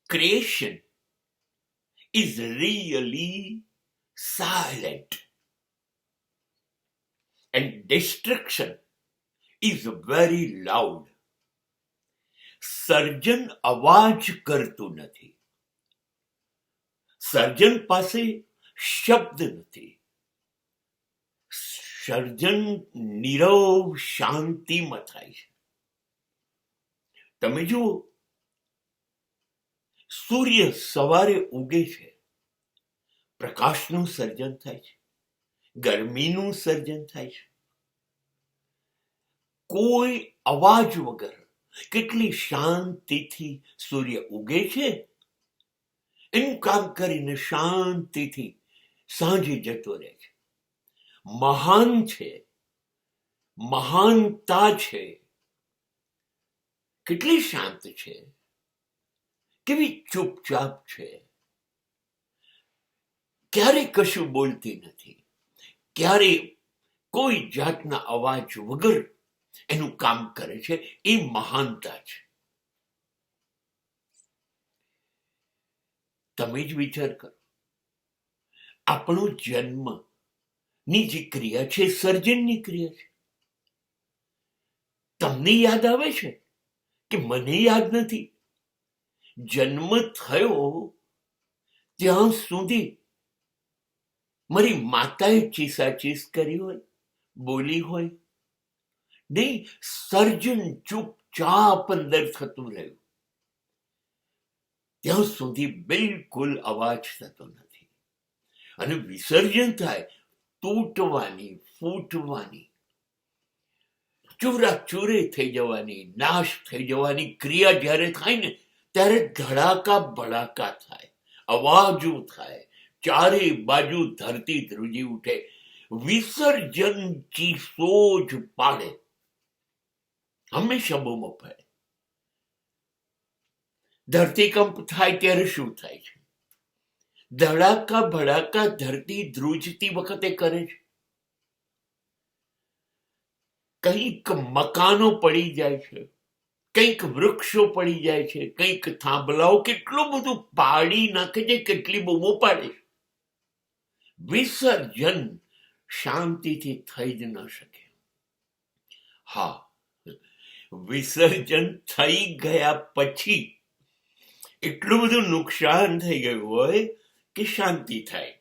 creation is really silent and destruction is very loud. સર્જન અવાજ કરતું નથી, સર્જન પાસે શબ્દ નથી, સર્જન નીરવ શાંતિમાં થાય છે. તમે જુઓ, સૂર્ય સવારે ઉગે છે, પ્રકાશનું સર્જન થાય છે, ગરમીનું સર્જન થાય છે. કોઈ અવાજ વગર કેટલી શાંતિથી સૂર્ય ઉગે છે, એનું કામ કરીને શાંતિથી સાંજે જતો રહે છે. મહાન છે, મહાનતા છે, કેટલી શાંત છે, કેવી ચૂપચાપ છે, ક્યારે કશું બોલતી નથી, ક્યારે કોઈ જાતના અવાજ વગર એનું કામ કરે છે. એ મહાનતા છે. તમે જ વિચાર કરો, આપણો જન્મ ની જે ક્રિયા છે, સર્જનની ક્રિયા છે. તમને યાદ આવે છે કે મને યાદ નથી? જન્મ થયો ત્યાં સુધી મારી માતાએ ચીસાચીસ કરી હોય, બોલી હોય નહીં. સર્જન ચૂપચાપ અંદર થતું રહ્યું, ત્યાં સુધી બિલકુલ અવાજ થતો નથી. અને વિસર્જન થાય, તૂટવાની, ફૂટવાની, ચૂરે થઈ જવાની, નાશ થઈ જવાની ક્રિયા જ્યારે થાય ને, ત્યારે ધડાકા ભડાકા થાય, અવાજો થાય, ચારે બાજુ ધરતી ધ્રુજી ઉઠે. વિસર્જન ચીસો જ પાડે, હંમેશા બૂમો પાડે. ધરતીકંપ થાય ત્યારે શું થાય છે? ધડાકા ભડાકા ધરતી ધ્રુજતી વખતે કરે છે. કંઈક મકાનો પડી જાય છે, કંઈક વૃક્ષો પડી જાય છે, કંઈક થાંભલાઓ કેટલું બધું પાડી નાખે છે, કેટલી બૂમો પાડે છે. વિસર્જન શાંતિથી થઈ જ ન શકે. હા, વિસર્જન થઈ ગયા પછી એટલું બધું નુકસાન થઈ ગયું હોય કે શાંતિ થાય.